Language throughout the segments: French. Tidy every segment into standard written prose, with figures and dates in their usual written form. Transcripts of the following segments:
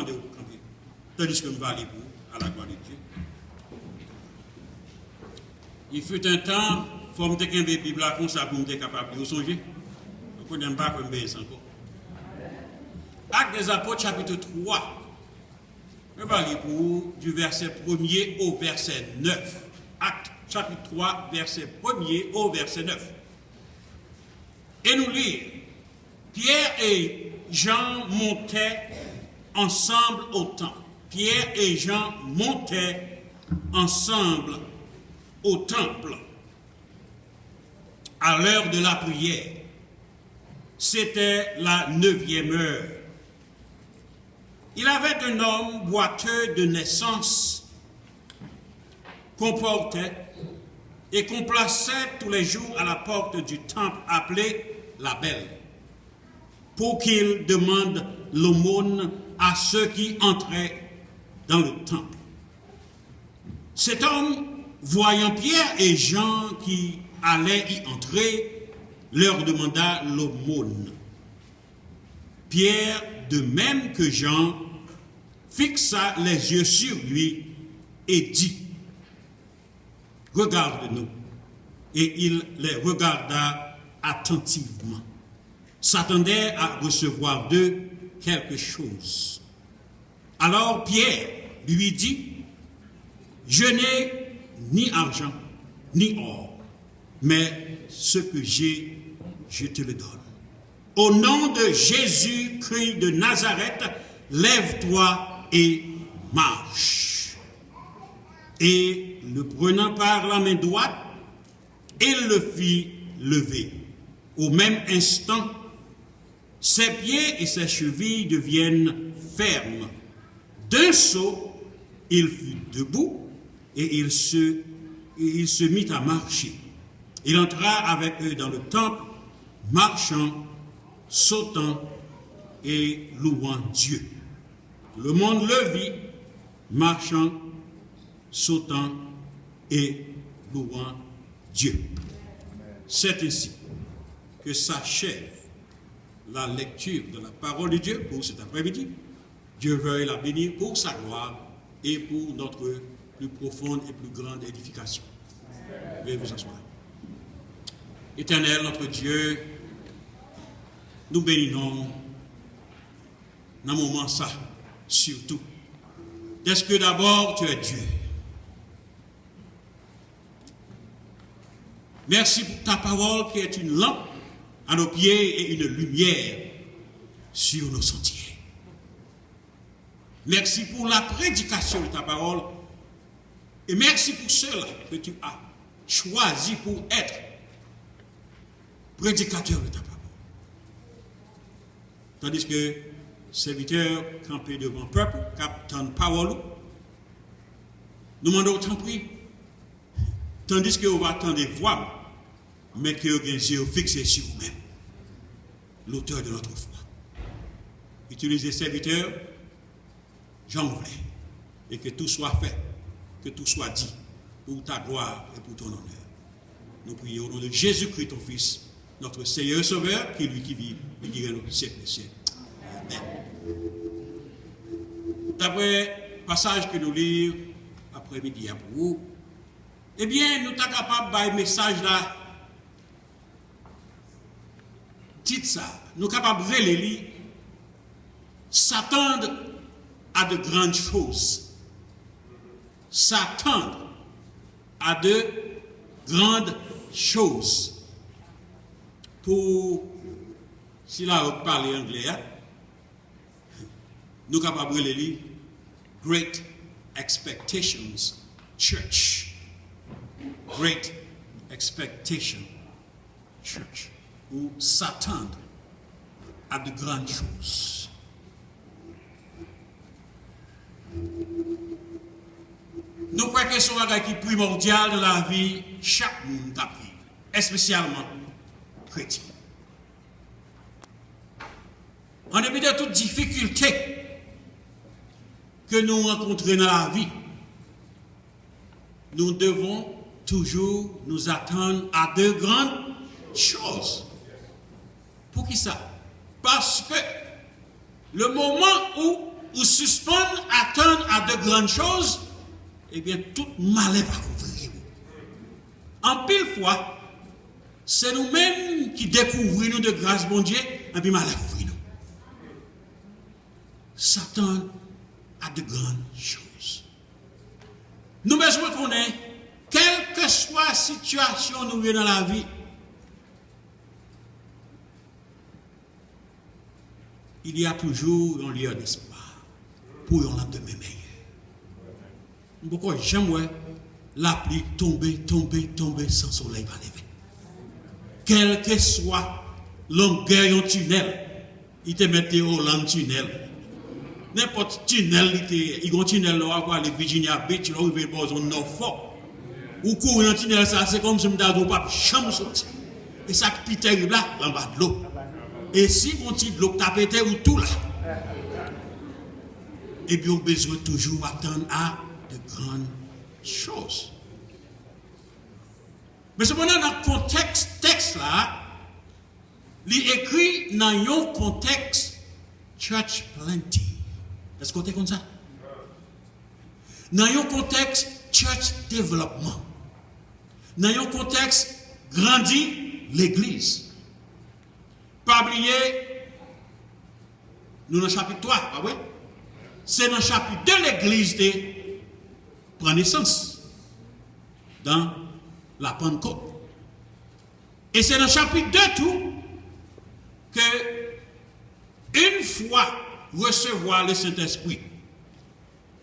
de camper. Tandis que je vais aller pour, à la gloire de Dieu. Il fut un temps, il faut que je Bible comme ça pour me capable de songer. Je ne connais pas comme ça encore. Actes des Apôtres, chapitre 3. Je vais aller pour du verset 1er au verset 9. Actes, chapitre 3, verset 1er au verset 9. Et nous lisons, Pierre et Jean montaient ensemble au temple. Pierre et Jean montaient ensemble au temple à l'heure de la prière. C'était la 9e heure. Il avait un homme boiteux de naissance qu'on portait et qu'on plaçait tous les jours à la porte du temple appelé la Belle, pour qu'il demande l'aumône à ceux qui entraient dans le temple. Cet homme, voyant Pierre et Jean qui allaient y entrer, leur demanda l'aumône. Pierre, de même que Jean, fixa les yeux sur lui et dit, « Regarde-nous. » Et il les regarda attentivement, s'attendait à recevoir d'eux quelque chose. Alors Pierre lui dit, « Je n'ai ni argent, ni or, mais ce que j'ai, je te le donne. Au nom de Jésus-Christ de Nazareth, lève-toi et marche. » Et le prenant par la main droite, il le fit lever. Au même instant, ses pieds et ses chevilles deviennent fermes. D'un saut, il fut debout et il se mit à marcher. Il entra avec eux dans le temple, marchant, sautant et louant Dieu. Le monde le vit, marchant, sautant et louant Dieu. C'est ainsi que s'achève la lecture de la parole de Dieu pour cet après-midi. Dieu veuille la bénir pour sa gloire et pour notre plus profonde et plus grande édification. Veuillez vous asseoir. Éternel, notre Dieu, nous bénissons dans ce moment ça, surtout. Est-ce que d'abord tu es Dieu? Merci pour ta parole qui est une lampe à nos pieds et une lumière sur nos sentiers. Merci pour la prédication de ta parole et merci pour ceux-là que tu as choisi pour être prédicateur de ta parole. Tandis que serviteurs campés devant le peuple, captant parole, nous demandons autant prix. Tandis que vous va attendre voix, mais que vous avez les yeux fixés sur vous-même, l'auteur de notre foi. Utilisez serviteurs, j'en voulais, et que tout soit fait, que tout soit dit, pour ta gloire et pour ton honneur. Nous prions au nom de Jésus-Christ, ton Fils, notre Seigneur et Sauveur, qui est lui qui vit et qui règne au siècle des siècles. Amen. D'après le passage que nous lisons après-midi à vous, eh bien, nous sommes capables de faire un message là. Titre ça. Nous sommes capables de lire. S'attendre à de grandes choses. S'attendre à de grandes choses. Pour, si là on parle anglais, nous sommes capables de lire Great Expectations Church. Great Expectation Church, ou s'attendre à de grandes choses. Nous croyons que c'est un bagage qui est primordial dans la vie chaque monde d'après, spécialement chrétien. En dépit de toutes difficultés que nous rencontrons dans la vie, nous devons toujours nous attendre à de grandes choses. Pour qui ça? Parce que le moment où ou suspendre, attendre à de grandes choses, eh bien, tout malheur va couvrir. En pile fois, c'est nous-mêmes qui découvrons de grâce, bon Dieu, et puis malheur couvrir nous. Satan a de grandes choses. Nous besoin qu'on ait, quelle que soit la situation nous vivons dans la vie, il y a toujours un lieu d'espoir pour un lendemain meilleur. Pourquoi jamais la pluie tomber sans soleil va lever. Quel que soit longueur du tunnel, il te mette au long tunnel. N'importe tunnel, il y a un tunnel là, pour aller Virginia Beach, là, il va dans Norfolk. Ou courir dans le tunnel, ça, c'est comme si on ne pas jamais sortir. Et ça qui est terrible là, en bas de l'eau. Et si on dit de l'eau tape ou tout là, et bien on a besoin toujours attendre à de grandes choses. Mais cependant, dans le contexte texte là, il écrit dans un contexte church plenty. Est-ce qu'on est comme ça? Dans un contexte church développement. Dans un contexte grandit l'église. Pas oublier, nous dans le chapitre 3, pas vrai? C'est dans le chapitre 2 l'église de prend naissance. Dans la Pentecôte. Et c'est dans le chapitre 2 tout que une fois recevoir le Saint-Esprit,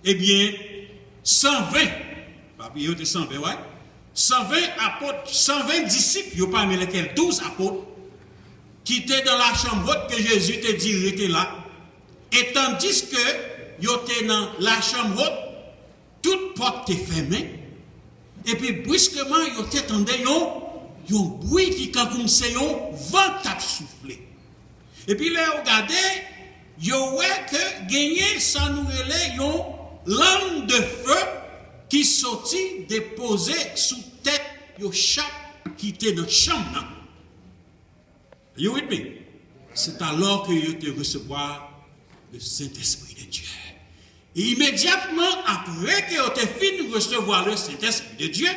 eh bien, 120, pas oublier, 120, ouais? 120 apôtres, 120 disciples, parmi lesquels 12 apôtres, qui étaient dans la chambre haute que Jésus te dit, était là. Et tandis que ils étaient dans la chambre haute, toute porte était fermée. Et puis brusquement, ils entendaient un bruit qui, comme c'est un vent qui soufflé. Et puis là, regardez, ils voyaient que gagné sans nous relais, une langue de feu qui sortit déposée sous tête de chaque qui était dans la chambre. You with me? C'est alors que vous te recevoir le Saint-Esprit de Dieu. Et immédiatement après que vous avez fini de recevoir le Saint-Esprit de Dieu,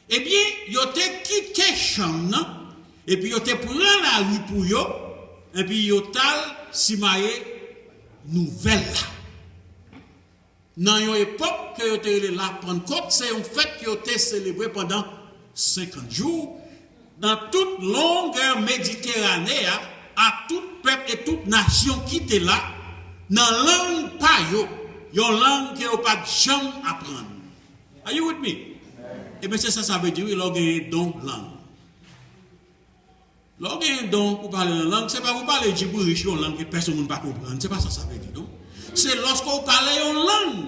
eh bien, vous avez quitté la chambre, et puis vous avez pris la rue pour vous, et puis vous avez simaillé nouvelle là. Dans une époque que vous avez la Pentecôte, c'est un fête que vous avez célébré pendant 50 jours. Dans toute longueur Méditerranée, à tout peuple et toute nation qui était là, dans la langue pas une langue que vous pas jamais apprendre. Are you with me? Et bien c'est ça, ça veut dire, il y a un don langue. Lorsqu'il y a un don pour parler une langue, ce n'est pas pour parler de gibberish, une langue que personne ne peut pas comprendre. Ce n'est pas ça, ça veut dire, non? C'est lorsque vous parlez une langue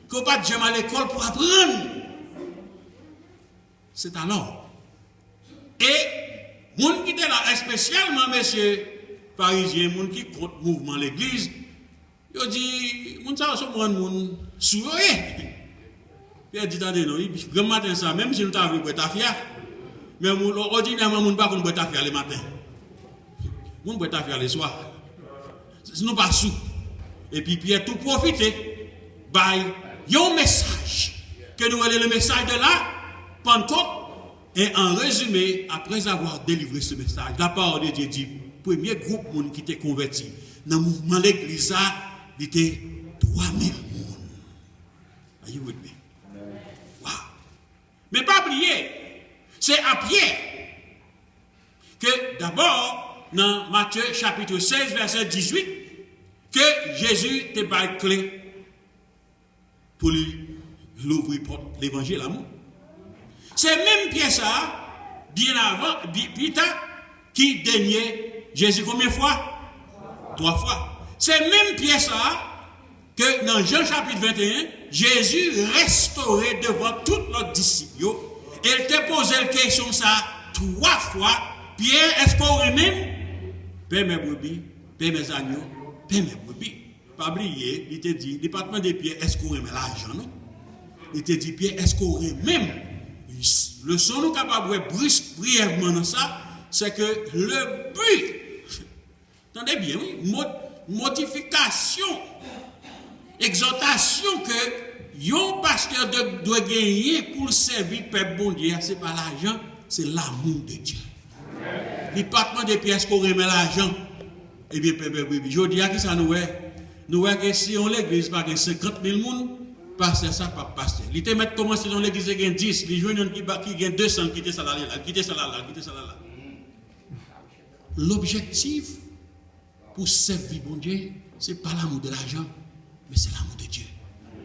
que vous pas jamais à l'école pour apprendre. C'est alors. Et, les gens qui étaient là, spécialement, messieurs parisiens, les gens qui comptent mouvement l'église, ils ont dit, les gens sont des sourds. Puis il dit, attendez, non, grand matin, ça, même si nous avons boire tafia, mais ordinairement, nous ne pouvons pas boire tafia le matin. Nous boire tafia le soir. Nous pas sous. Et puis, Pierre, tout profiter, il y a un message, que nous avons le message de la Pentecôte. Et en résumé, après avoir délivré ce message, la parole de Dieu dit, le premier groupe de monde qui était converti dans le mouvement de l'église, il était 3000 personnes. Are you with me? Wow. Mais pas oublier, c'est à Pierre que d'abord, dans Matthieu chapitre 16, verset 18, que Jésus te bat clé pour lui l'ouvrir porte l'évangile à moi. C'est même Pierre ça, bien avant, Peter, qui daignait Jésus combien de fois? 3 fois. C'est même Pierre ça, que dans Jean chapitre 21, Jésus restaurait devant tous leurs disciples. Et il te posait la question ça 3 fois. Pierre, est-ce qu'on même? Père mes brebis, père mes agneaux, père mes brebis. Pas oublier, il te dit, le département de Pierre, est-ce qu'on remet l'argent, non? Il te dit, Pierre, est-ce qu'on remet? Le son nous capable de brusque brièvement dans ça, c'est que le but, attendez bien, oui, modification, exhortation que un pasteur doit gagner pour servir le peuple bon Dieu, ce n'est pas l'argent, c'est l'amour de Dieu. Il n'y a pas de pièces qu'on remet l'argent. Eh bien, je dis à qui ça nous est. Nous voyons que si on l'église, par 50 000 personnes, pasteur ça, pas pasteur. Il te met commencer dans l'église, il y a 10, il y a qui gagne 200, qui ça là, qui ça là. L'objectif pour servir bon Dieu, ce n'est pas l'amour de l'argent, mais c'est l'amour de Dieu.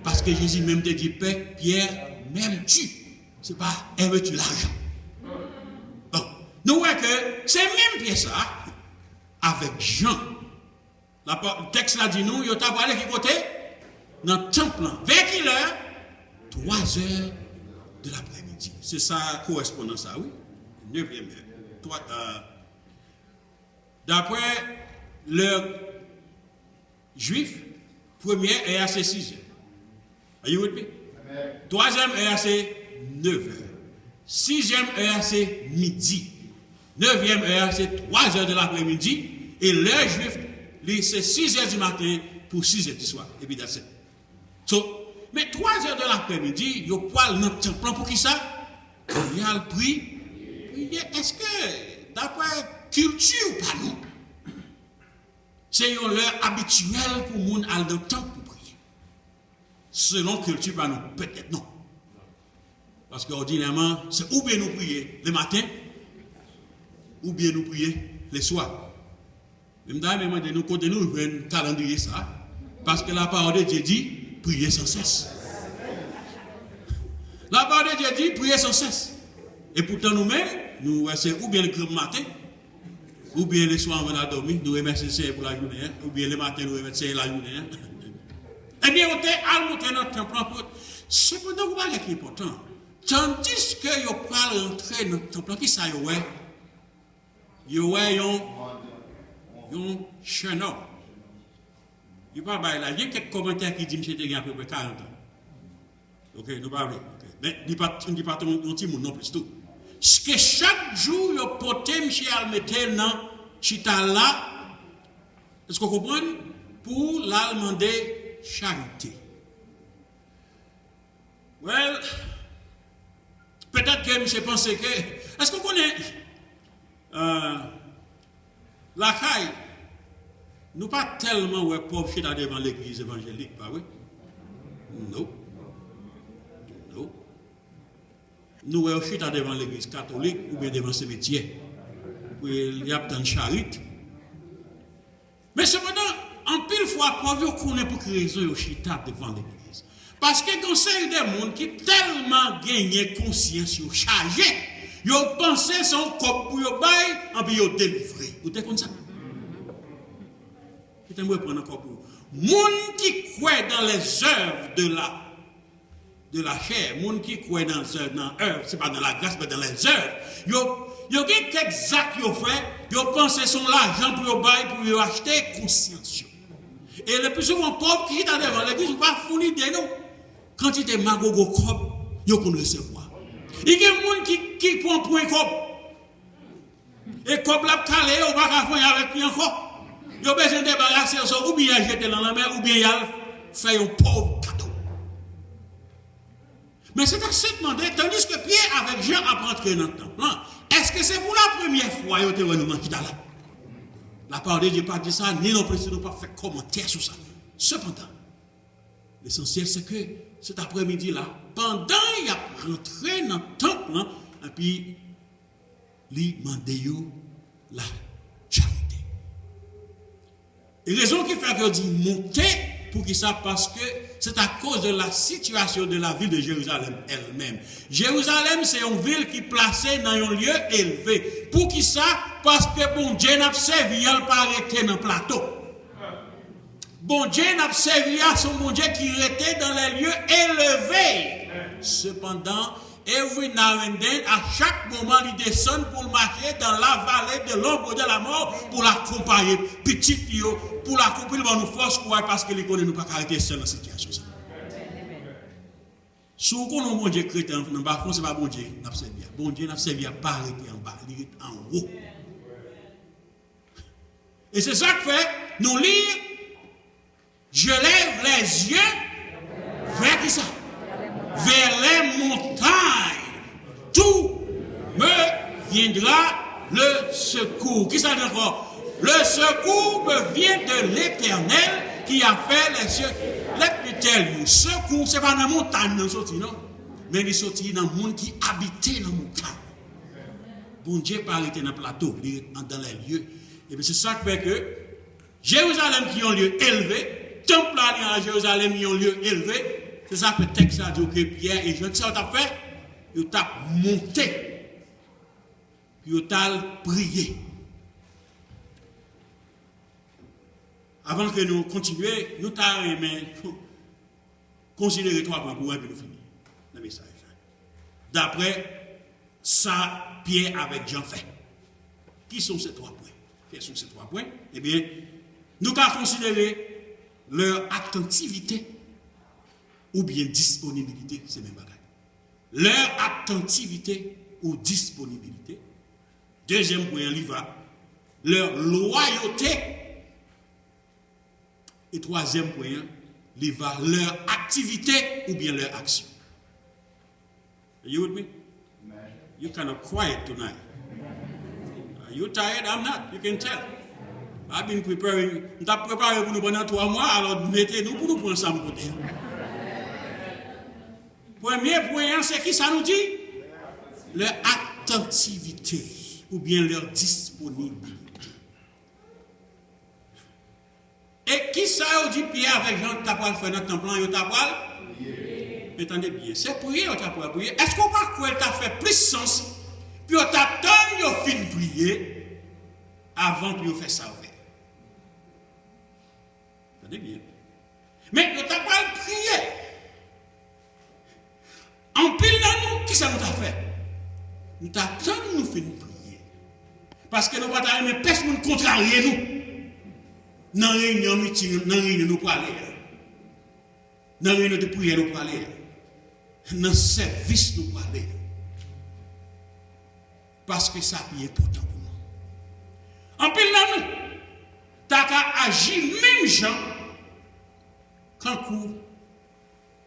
Parce que Jésus même te dit, Pierre, même tu, ce n'est pas aimes-tu l'argent. Bon, nous voyons que c'est même Pierre ça, avec Jean. Le texte là dit nous, il y a parlé qui côté dans le temple, vers quelle heure 3 heures de l'après-midi. C'est ça correspondant à ça, oui. 9e heure. D'après l'heure juif, première heure c'est 6 heures. Are you with me? 3e heure c'est 9 heures. 6e heure c'est midi. 9e heure c'est 3 heures de l'après-midi. Et l'heure juif, c'est 6 heures du matin pour 6 heures du soir. Et puis that's it. So, mais 3 heures de l'après-midi, il y a quoi dans le temple pour qui ça? Il y a le prix. Est-ce que, d'après culture ou pas non? C'est une heure habituelle pour les gens aller dans le temple pour prier. Selon culture, pas nous, peut-être non. Parce qu'ordinairement, c'est ou bien nous prier le matin, ou bien nous prier le soir. Même d'ailleurs, nous comptons nous un calendrier ça. Parce que la parole de Dieu dit, priez sans cesse. La parole de Dieu dit, priez sans cesse. Et pourtant nous-mêmes, nous c'est ou bien le grand matin, ou bien le soir avant de dormir, nous remercions le Seigneur pour la journée, ou bien le matin, nous remercions la journée. Eh bien, on est monter notre temple. Cependant, vous voyez qui est important. Tandis que vous pouvez rentrer dans notre temple, qui ça y est? Vous avez un channel. Il n'y a pas là. Il y a quelques commentaires qui disent que j'ai à peu près 40 ans. Ok, nous parlons. Mais il n'y a pas ton petit monde non plus. Tout. Que chaque jour, il porte Michel Almetel dans Chita là. Est-ce que vous comprenez? Pour la demander charité. Well, peut-être que je pense que. Est-ce qu'on connaît la caille? Nous pas tellement pauvres chez devant l'église évangélique, pas oui? Non. Non. Nous sommes devant l'église catholique ou bien devant le cimetière. Il y a tant de charité. Mais cependant, en pile fois, pauvres, on connaît pour quelle raison ils sont devant l'église. Parce que quand c'est des gens qui tellement gagné conscience, ils chargé, ils ont pensé son corps pour les bailler, et puis ils ont délivré. Vous êtes comme ça? Je vais prendre encore pour vous. Les gens qui croient dans les œuvres de la chair, les gens qui croient dans les œuvres, ce n'est pas dans la grâce, mais dans les œuvres, ils ont quelques actes qu'ils ont fait, ils ont pensé son l'argent pour les bailler, pour les acheter conscience. Et le plus souvent, pauvres qui sont devant l'église, ils ne sont pas fournis de nous. Quand ils sont magogo cob, ils peuvent recevoir. Il y a des gens qui prennent pour un cob. Et cob la calé, on va faire avec lui encore. Ils ont besoin de débarrasser, ou bien jeter dans la mer, ou bien faire un pauvre cadeau. Mais c'est à se demander, tandis que Pierre avec Jean a rentré dans le temple. Est-ce que c'est pour la première fois qu'ils ont été renouvelés là? La parole de Dieu n'a pas dit ça, ni non plus, nous pas fait commentaire sur ça. Cependant, l'essentiel c'est que cet après-midi-là, pendant qu'il a rentré dans le temple, et puis il a demandé la charité. Et raison qui fait que dit monter pour qui ça? Parce que c'est à cause de la situation de la ville de Jérusalem elle-même. Jérusalem, c'est une ville qui est placée dans un lieu élevé. Pour qui ça? Parce que bon Dieu n'a pas servi, elle pas arrêté dans le plateau. Bon Dieu n'a pas servi, son bon Dieu qui était dans les lieux élevés. Cependant, every now and then, à chaque moment, il descend pour marcher dans la vallée de l'ombre de la mort pour l'accompagner. Petit Pio, pour l'accompagner, il nous force parce qu'il connaît nous pas arrêter seul dans cette situation. Si on connaît bon Dieu chrétien, ce n'est pas bon Dieu n'a pas servi. Bon Dieu n'a pas servi à pas arrêter en bas, il est en haut. Et c'est ça que fait, nous lire Je lève les yeux vers qui ça? Vers les montagnes. Tout me viendra le secours. Qui ça dit encore? Le secours me vient de l'Éternel qui a fait les cieux. Let me tell you, secours, ce n'est pas dans la montagne, non? Mais il sorti dans le monde qui habitait dans la montagne. Bon Dieu pas arrêté dans le plateau, dans les lieux. Et bien c'est ça qui fait que Jérusalem qui est un lieu élevé, temple à Jérusalem qui est un lieu élevé, c'est ça que le texte a dit que Pierre et Jean, ça t'a fait, ils t'a monté, puis ils t'a prié. Avant que nous continuions, nous t'avons considéré 3 points pour nous finir le message. D'après ça, Pierre avec Jean fait. Qui sont ces 3 points? Quels sont ces 3 points? Eh bien, nous avons considéré leur attentivité ou bien disponibilité, c'est même bagage. Leur attentivité ou disponibilité. Deuxième point, il va. Leur loyauté. Et troisième point, il va leur activité ou bien leur action. Are you with me? You're kind of quiet tonight. Are you tired? I'm not. You can tell. I've been preparing. Nous avons préparé pour nous pendant 3 mois, alors mettez-nous pour nous prendre ça en côté. Premier point, c'est qui ça nous dit? Leur attentivité ou bien leur disponibilité. Et qui ça dit Pierre avec Jean qui t'a pas fait notre temple, il t'a pas? Attendez bien, c'est prier, on t'a pas prier. Est-ce qu'on va croire que t'a fait plus sens, puis on t'attend, on fin prier, avant que on fait ça avec? Attendez bien. Mais on t'a pas prié. En pile dans nous, qui ça nous t'a fait? Nous t'attendons, nous fin prier. Parce que nous ne pouvons pas aimer personne contrarier nous. Dans la réunion meeting, dans la réunion nous pour aller. Dans la réunion de prière nous pour aller. Dans le service nous pour aller. Parce que ça est important pour nous. En pile là nous, t'as qu'à agir même gens quand vous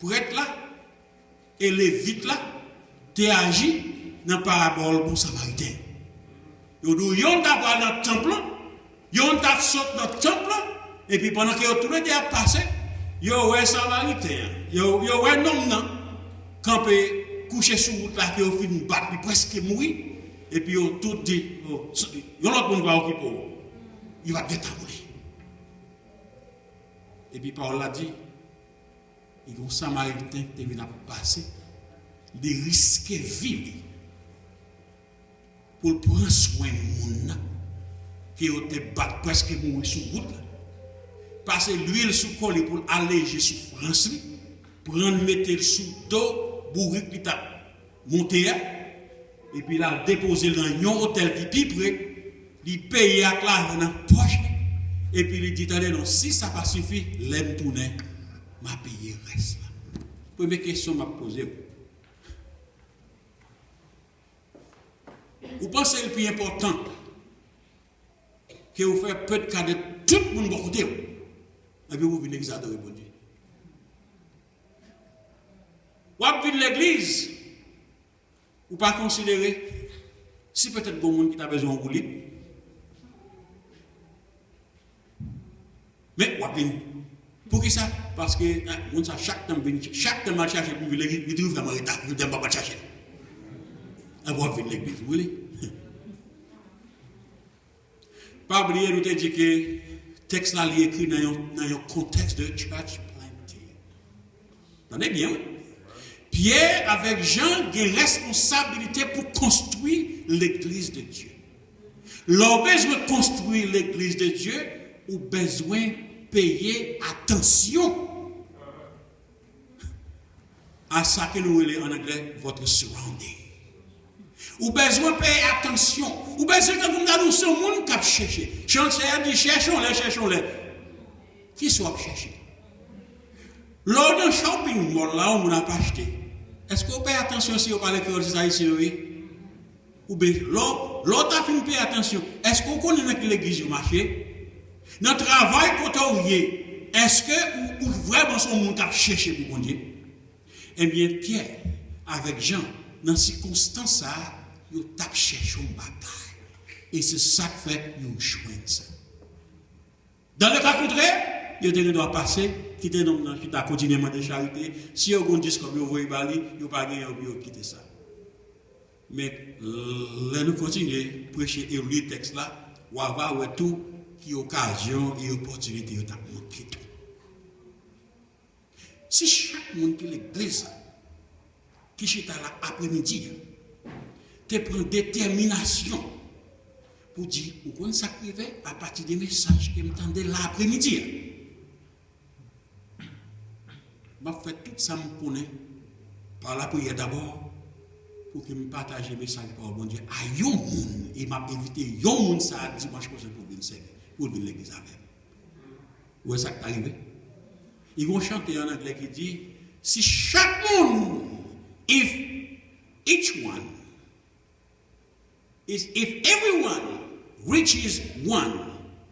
pour être là et les vite là, t'es agi dans la parabole pour Samaritain. Yon d'abord dans le temple. Yon t'a sauté dans le temple, et puis pendant que yon tout le monde a passé, yon ouais Samaritain, yon ouais non, campé, couché sous route là, qui yon fin battre, puis presque mourir, et puis yon tout dit, yon l'autre monde va occuper, il va bien mourir. Et puis Paul l'a dit, il y a un Samaritain qui vient passer, il risque vie pour prendre soin de monde. Qui ont été battus presque mourir sous route. Passer l'huile sous col pour alléger souffrance, prendre mettre sous dos, bourrique qui t'a monté, et puis là déposer dans un hôtel qui pipe, il paye à l'argent dans la poche, et puis il dit attendez, non, si ça pas suffit, l'aime tourner, m'a payé reste là. Première question m'a posée. Vous pensez le plus important? Que vous faites peu de cas de tout le monde de côté. Et puis vous venez exadorer pour Dieu. Vous venez de l'église. Vous pas considérer si peut-être bon monde qui a besoin de rouler. Mais vous venez. Pour qui ça? Parce que chaque temps mal chercher pour l'église, il trouve vraiment retard. Il ne peut pas chercher. Et vous venez de l'église. Vous voulez? Pas oublier, nous te dit que le texte là est écrit dans un contexte de church planting. Attendez bien. Pierre avec Jean a une responsabilité pour construire l'église de Dieu. L'on besoin de construire l'église de Dieu, ou besoin de payer attention à ça que nous appelons en anglais votre surrounding. Ou besoin de payer attention. Ou besoin que vous annoncez au monde qui a cherché. Chancelier dit cherchons-les. Qui soit chercher? Lors d'un shopping mall là où on n'a pas acheté. Est-ce que vous payez attention si vous parlez que vous êtes ici? Ou bien l'autre a fait payer attention. Est-ce que vous connaissez l'église du marché? Notre travail quand on y est, est-ce que ou vraiment son monde a cherché pour bon Dieu? Eh bien, Pierre, avec Jean, dans ces circonstances, ils ont cherché une bataille. Et c'est ça qui fait qu'ils joignent ça. Dans le cas contraire, ils doivent passer, quitter l'homme qui a continuellement de charité. Si ils ont dit comme ils vont y aller, ils n'ont pas gagné, ils ont quitté ça. Mais là, nous continuons à prêcher et lire le texte là, on va voir tout qui est occasion et opportunité de manquer. Si chaque monde qui l'église, qui est là après-midi, te prend détermination pour dire, ou qu'on s'active à partir des messages que m'entendez l'après-midi. Je vais faire tout ça, je connais, par la prière d'abord, pour que je partage le message par bon Dieu à yon moun. Il m'a invité yon moun ça dimanche prochain pour venir servir, pour venir l'église avec. Où est-ce que ça arrivé? Ils vont chanter en anglais qui dit, si chaque monde, if everyone reaches one,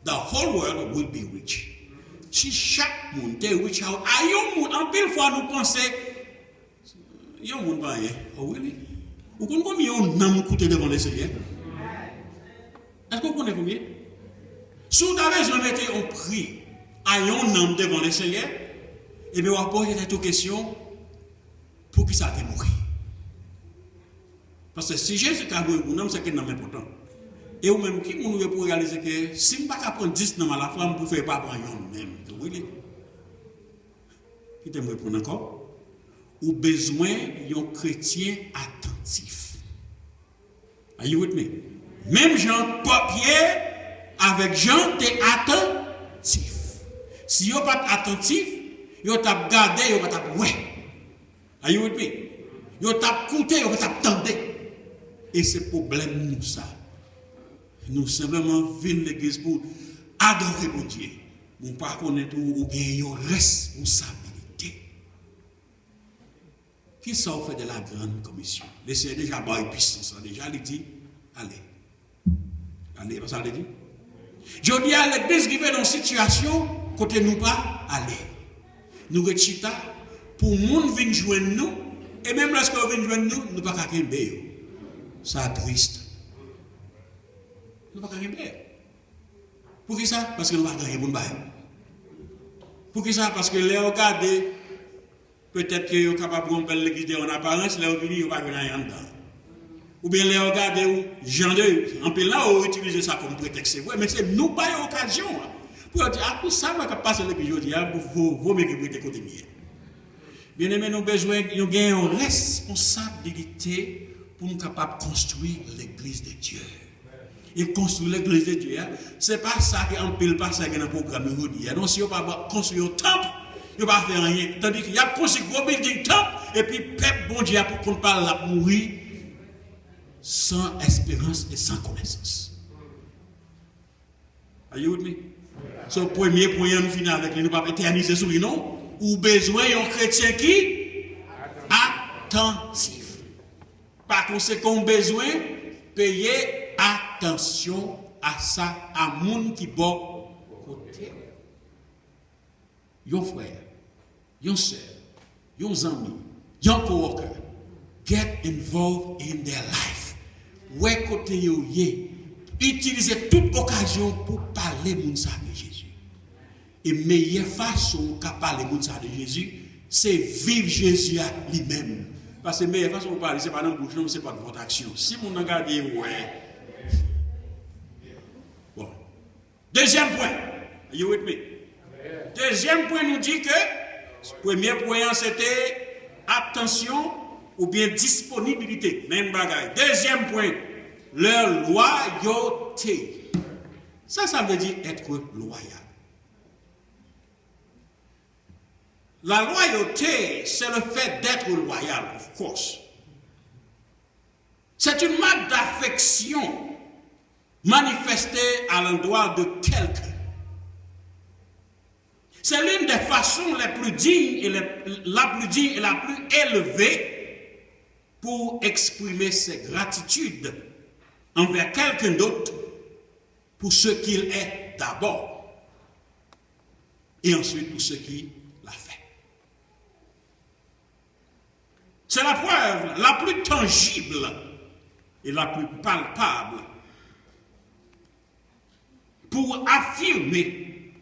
the whole world will be rich. Si chaque monde te reach out, à yon moun, en pile fois nous pensons, yon moun va rien. Oh oui. Vous connaissez combien on a coûté devant le Seigneur? Est-ce que vous connaissez combien? Si vous avez besoin de un prix à un homme devant le Seigneur, et bien, on va poser cette question pour qui ça a mourir. Parce que si Jésus a mourir pour un homme, c'est qu'il n'a pas important. Et vous même qui vous pour réaliser que si je ne peux pas prendre 10 noms à la femme, vous ne pouvez pas prendre un homme même. Oui. Qui t'aimerait prendre encore? Ou besoin d'un chrétien attentif. Are you with me? Même Jean Pierre avec Jean, tu es attentif. Si vous n'êtes pas attentif, vous t'avez gardé, vous t'avez ouais. Are you with me? Vous t'avez écouté, vous t'avez entendu. Et c'est problème nous ça. Nous simplement venons l'église pour adorer mon Dieu. Nous ne pas connaître ou gagner une responsabilité. Qui ça fait de la grande commission? Le Seigneur déjà bail puissance. Déjà, il dit, allez. Allez, ça le dit. Je dis à l'église qui est dans une situation, côté nous pas, allez. Nous retchita, pour le monde venir joindre nous, et même lorsqu'on vient joindre nous, nous ne pouvons pas gagner. Ça triste. Nous ne pouvons pas gagner. Pour qui ça? Parce que nous ne pouvons pas gagner. Pour qui ça? Parce que les regardez, peut-être que vous êtes capable de faire l'église en apparence, les regardez, vous ne pouvez pas gagner dedans. Ou bien les regardez, gens de, en peu là, on utilise ça comme prétexte. Ouais, mais c'est nous pas une occasion. Pour dire, ah, pour ça, je vais passer l'église aujourd'hui, pour vous m'écrire côté mien. Bien aimé, nous avons besoin, nous avons une responsabilité pour nous capables de construire l'église de Dieu. Et construire l'église de Dieu, ce n'est pas ça qui empile pas ça qui est dans le programme aujourd'hui. Non, si on ne peut pas construire un temple, il ne va pas faire rien. Tandis qu'il y a construit un gros building temple, et puis peuple bon Dieu pour qu'on parle la mourir sans espérance et sans connaissance. Are you with me? C'est le premier point nous finir avec lui, nous ne pouvons pas éterniser sur lui, non? Ou besoin d'un chrétien qui attentif. Par conséquent, besoin payer attention à ça, à monde qui bon côté. Yon frère, yon sœur, yon ami, yon coworker, get involved in their life. Ouais côté yo yé, utilisez toute occasion pour parler moun sa de Jésus. Et meilleure façon de parler moun sa de Jésus, c'est vivre Jésus à lui-même. Parce que meilleure façon de parler, c'est pas dans le bouche, non, c'est pas de votre action. Si mon regarde, ouais. Bon. Deuxième point. Are you with me? Deuxième point nous dit que, premier point c'était attention ou bien disponibilité. Même bagaille. Deuxième point, leur loyauté. Ça veut dire être loyal. La loyauté, c'est le fait d'être loyal, of course. C'est une marque d'affection manifestée à l'endroit de quelqu'un. C'est l'une des façons les plus dignes et la plus élevée pour exprimer ses gratitudes envers quelqu'un d'autre pour ce qu'il est d'abord. et ensuite pour ce qui l'a fait. C'est la preuve la plus tangible et la plus palpable pour affirmer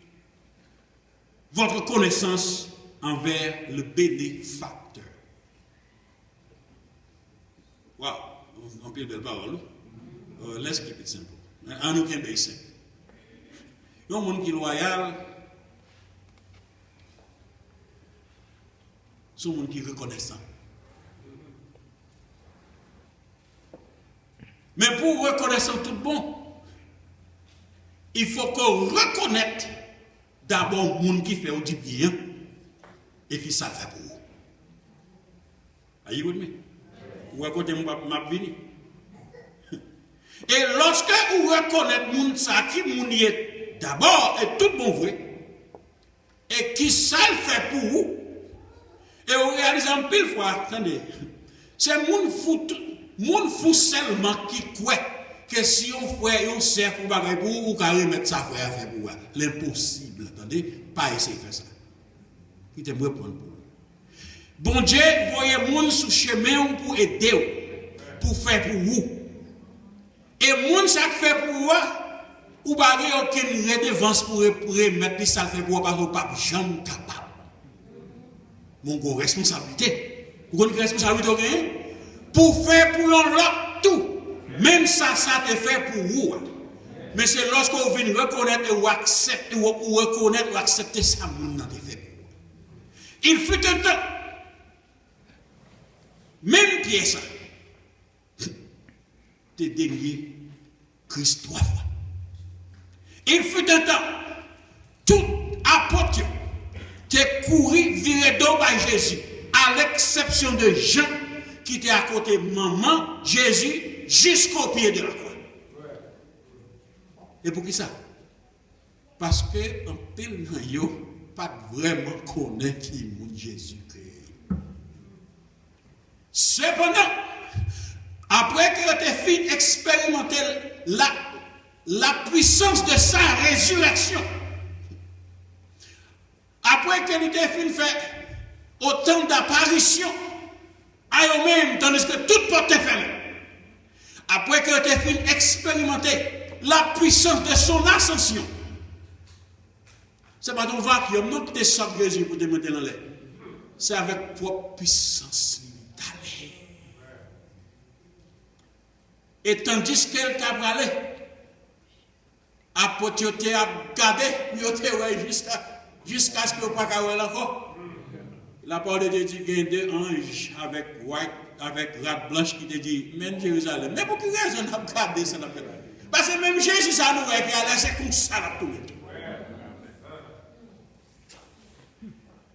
votre connaissance envers le bénéfacteur. Wow, on peut de parole. Let's keep it simple. En aucun pays simple. Il y a un monde qui est loyal, c'est un monde qui est reconnaissant. Mais pour reconnaître tout bon, il faut qu'on reconnaisse d'abord le monde qui fait du bien et qui ça fait pour vous. Are you with me? Vous reconnaissez ma vie. Et lorsque vous reconnaissez le monde qui moun est d'abord et tout bon vrai, et qui ça fait pour vous, et vous réalisez en pile fois, attendez, c'est moun fou seulement qui croit que si on fait un cerf pour bagay pour ou carré mettre ça faire pour l'impossible, attendez, pas essayer de faire ça. Il te me répondre pour. Bon Dieu, voyez moun sous chemin pour aider pour faire pour vous. Et moun ça fait pour vous, ou bagay aucune redevance pour remettre ça fait pour vous parce que pas jamais capable. Mon gros responsabilité. Vous connaissez la responsabilité pour faire pour l'autre tout. Même ça te fait pour vous. Mais c'est lorsque vous venez reconnaître ou accepter ou reconnaître ou accepter ça, vous n'avez fait pour vous. Il fut un temps, même pièce, de dénier Christ 3 fois. Il fut un temps, tout apôtre te couru virer d'eau par Jésus, à l'exception de Jean qui était à côté de maman Jésus jusqu'au pied de la croix. Et pour qui ça? Parce que en pile yo pas vraiment connaît qui est Jésus-Christ. Cependant, après que tu as fini d'expérimenter la puissance de sa résurrection, après que tu as fini de faire autant d'apparitions, à eux-mêmes, tandis que toute porte est fermée. Après que tu as fini d'expérimenter la puissance de son ascension, c'est pas ton vacuum, non, qui te sort Jésus pour te mettre dans l'air. C'est avec propre puissance limitée. Et tandis qu'elle t'a parlé, après tu t'es gardé, tu t'es jusqu'à ce que tu ne sois pas encore. La parole de Dieu dit qu'il y a deux anges avec rate blanche qui te dit, même Jérusalem. Mais pour quelle raison on a gardé ça? Parce que même Jésus, ça nous a laissé comme ça là tout le monde.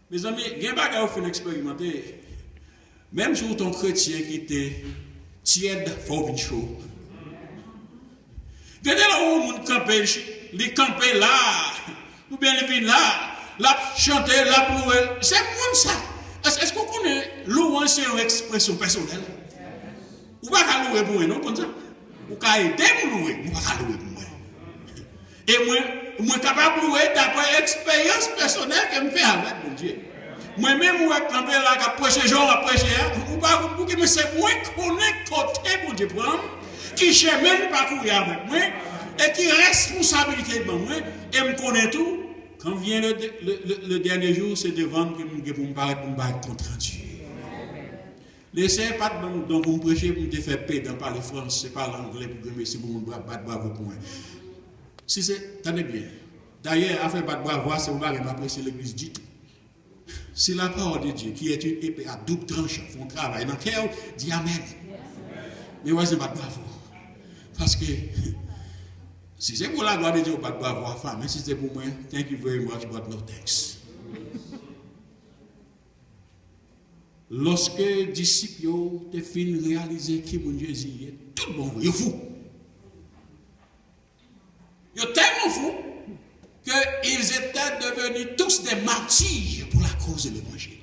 Mes amis, il y a un bagage qu'il faut expérimenter. Même sur ton chrétien qui était tiède, il faut une chose. Regardez là où on campe, les camper là, ou bien les vins là, la chanter, la louer. C'est comme ça. Est-ce qu'on connaît louer, c'est une expression personnelle? Ou pas louer pour moi, non, comme ça? Ou pas aider pour louer, ou pas louer pour moi. Et moi, je suis capable de louer d'après l'expérience personnelle que je fais avec mon Dieu. Moi-même, je suis campé là, je prêche Jean, je prêche, ou pas, mais c'est moi qui connais côté pour Dieu prendre, qui chemin parcourir avec moi, et qui responsabilité de moi, et me connaît tout. Quand vient le dernier jour, c'est devant que je me paraître pour me battre contre Dieu. Laissez pas donc vous me prêchez pour me faire paix dans parler français, parler anglais pour que si vous me battre bravo pour moi. Si c'est, tenez bien. D'ailleurs, à faire battre bravo, c'est vous m'avez apprécié l'église dit. Si la parole de Dieu, qui est une épée à double tranchant, font travail dans le cœur, dit Amen. Mais ouais, c'est battre bravo. Parce que si c'est pour la gloire de Dieu, pas de bravo à femme. Mais si c'est pour moi, thank you very much, but no thanks. Lorsque les disciples ont fini de réaliser qui mon Jésus est, tout le monde est fou. Ils sont tellement fous qu'ils étaient devenus tous des martyrs pour la cause de l'évangile.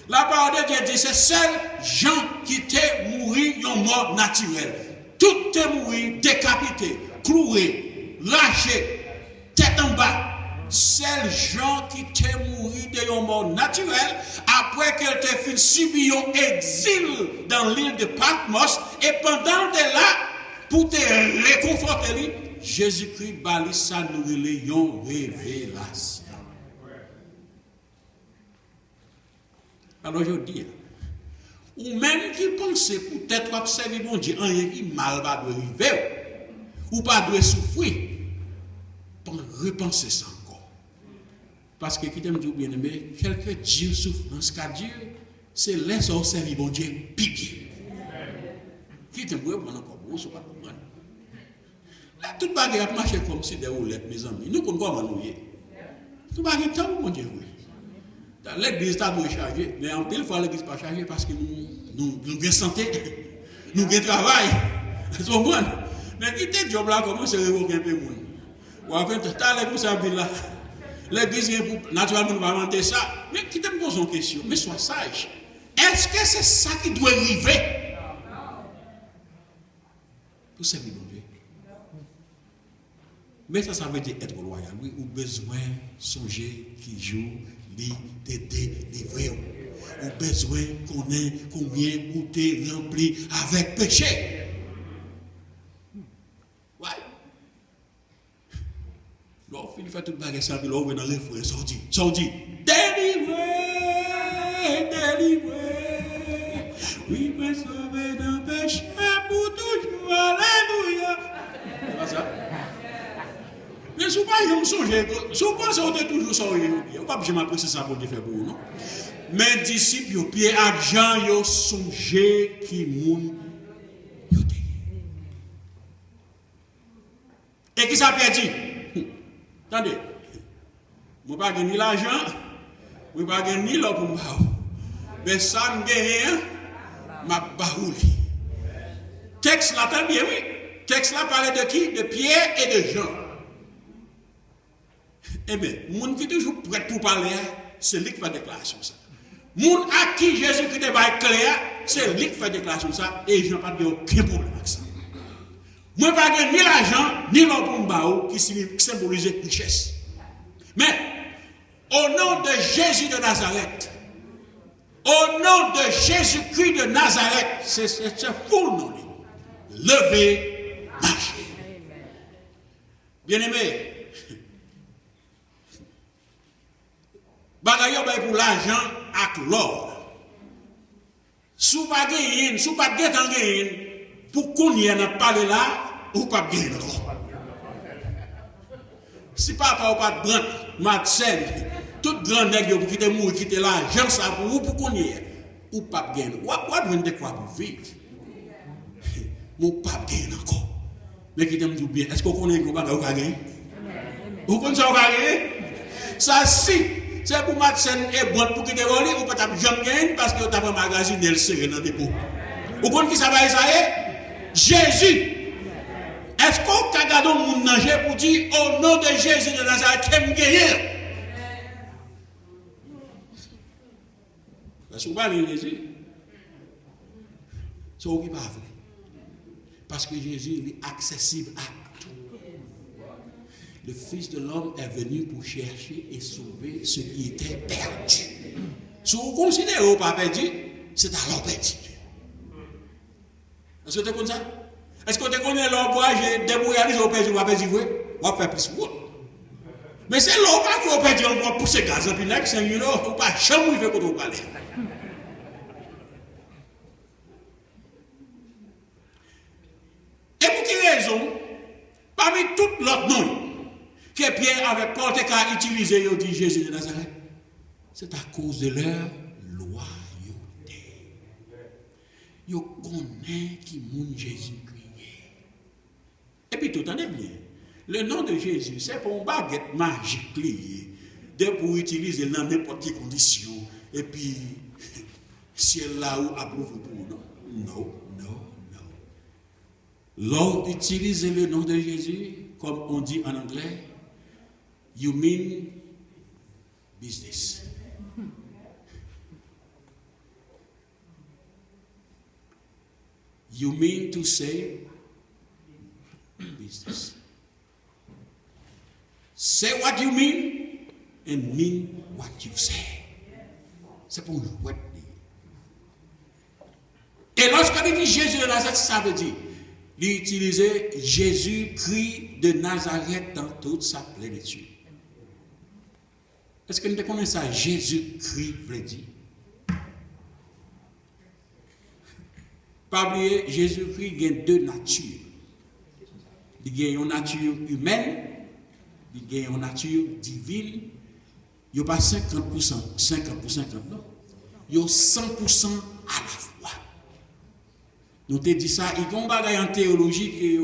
La parole de Dieu dit, c'est seuls gens qui étaient morts une mort naturelle. Tout est mort décapité, cloué, lâché, tête en bas. c'est Jean qui t'est mouru de un mort naturel après qu'elle t'ait fait subir un exil dans l'île de Patmos et pendant de là, pour te réconforter, Jésus-Christ bali sa nous une révélation. Alors je dis, ou même qui pense peut-être observer mon Dieu, rien qui mal va doit arriver, ou pas doit souffrir, pour repenser ça encore. Parce que qui t'aime dire bien aimé, quelque Dieu souffrance qu'a Dieu, c'est laisser observer mon Dieu piqué. Qui t'aime bien encore bon, c'est pas pour moi. Là, tout le monde a marché comme si des roulettes, mes amis. Nous connaissons comment nous y est. Tout le monde a temps, mon Dieu, oui. L'église est chargée, mais en pile fois l'église n'est pas chargée parce que nous avons santé, nous avons travail. Mais qui te job là, comment c'est révoquer un peu de monde? Ou après, tu as l'église à là. L'église est naturellement pas inventer ça. Mais qui te pose une question? Mais sois sage. Est-ce que c'est ça qui doit arriver? Pour servir mon Dieu. Mais ça veut dire être loyal. Oui, ou besoin de songer qui joue. T'aider, livrer. Ou besoin qu'on ait combien coûté rempli avec péché. Ouais. Donc, il fait tout le bagage ça, puis là, on va dans les frères, sorti. Délivré. Oui, mais sauvé d'un péché pour toujours. Alléluia. C'est pas ça? Mais si vous ne songez pas, si vous pensez que vous toujours sauvé, vous ne pouvez pas m'apprécier ça pour Dieu faire pour vous, non? Mais disciples, Pierre et Jean, ils ont songé qui moun. Et qui ça perdu? Attendez, je ne pas ni l'argent, je ne pas ni l'eau pour moi. Mais ça, je gagne, ma baouli. Texte là, très bien, oui. Texte là parlait de qui? De Pierre et de Jean. Eh bien, les gens qui sont toujours prêts pour parler, c'est lui qui fait déclaration ça. Les gens à qui Jésus-Christ est clair, c'est lui qui fait déclaration ça, et je n'ai pas de aucun problème avec ça. Moi, je n'ai pas ni l'argent, ni l'eau qui symbolise richesse. Mais, au nom de Jésus de Nazareth, au nom de Jésus-Christ de Nazareth, c'est full nom. Levez, marchez. Bien-aimé, bagaille pour l'argent avec l'or. Si vous pas gagné, si vous pas gagné, pour qu'on y ait parlé là, ou pas gagner encore. Si papa ou pas de brand, Matsen, tout grand nègre pour quitter mourir, quitter l'argent, ça pour vous, pour qu'on y ait, ou pas gagner. Ou pas de quoi pour vivre. Ou pas gagner encore. Mais qui t'aime tout bien, est-ce qu'on connaît qu'on va gagner? Vous connaissez qu'on va gagner? Ça, si. C'est pour Matsen et bon pour quitter volé, ou pas jamais gagner parce que tu as un magazine et le serré dans le dépôt. Vous connaissez qui ça va essayer? Jésus. Est-ce qu'on a gardé mon nager pour dire au nom de Jésus de Nazareth, qui me gagne? Est-ce que vous parlez de Jésus? C'est ce qui pas vrai. Parce que Jésus est accessible à tout. Le Fils de l'homme est venu pour chercher et sauver ce qui était perdu. Si vous considérez que vous pas perdu, c'est alors perdu. Est-ce que tu connais ça? Est-ce que tu connais l'emploi, j'ai démoralisé au perdu, ou pas perdu, ou pas faire plus de mais c'est l'emploi qui a perdu, on va pousser gaz, et puis là, c'est une autre, ou pas jamais fait quand on parle. Et pour quelle raison, parmi toutes l'autre noms, que Pierre avait porté qu'à utiliser, il dit Jésus de Nazareth, c'est à cause de leur loyauté. Ils connaissent qui moun Jésus-Christ. Et puis tout en est bien. Le nom de Jésus, c'est pour une baguette magique de pour utiliser dans n'importe quelle condition. Et puis, ciel là où approuve pour nous. Non. L'on utilise le nom de Jésus, comme on dit en anglais, you mean business. You mean to say business. Say what you mean and mean what you say. C'est pour nous. Et lorsqu'on dit Jésus de Nazareth, ça veut dire, il utilisait Jésus-Christ de Nazareth dans toute sa plénitude. Est-ce que nous connaissons ça, Jésus-Christ veut dire? Pas oublier, Jésus-Christ a deux natures. Il y a une nature humaine, il y a une nature divine. Il n'y a pas 50%, 50%, non. Il y a 100% à la fois. Nous te dit ça, il y a un bagage en théologie qui est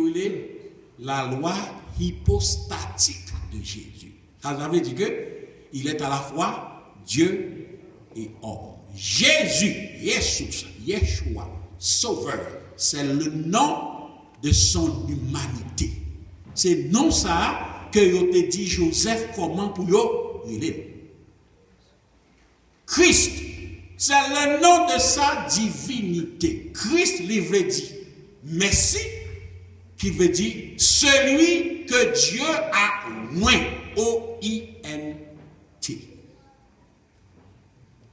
la loi hypostatique de Jésus. Ça veut dire qu'il est à la fois Dieu et homme. Jésus, Yeshua, Sauveur, c'est le nom de son humanité. C'est non ça que je te dit Joseph comment pour lui. Christ, c'est le nom de sa divinité. Christ lui veut dire Messie, qui veut dire celui que Dieu a oint, O-I-N-T.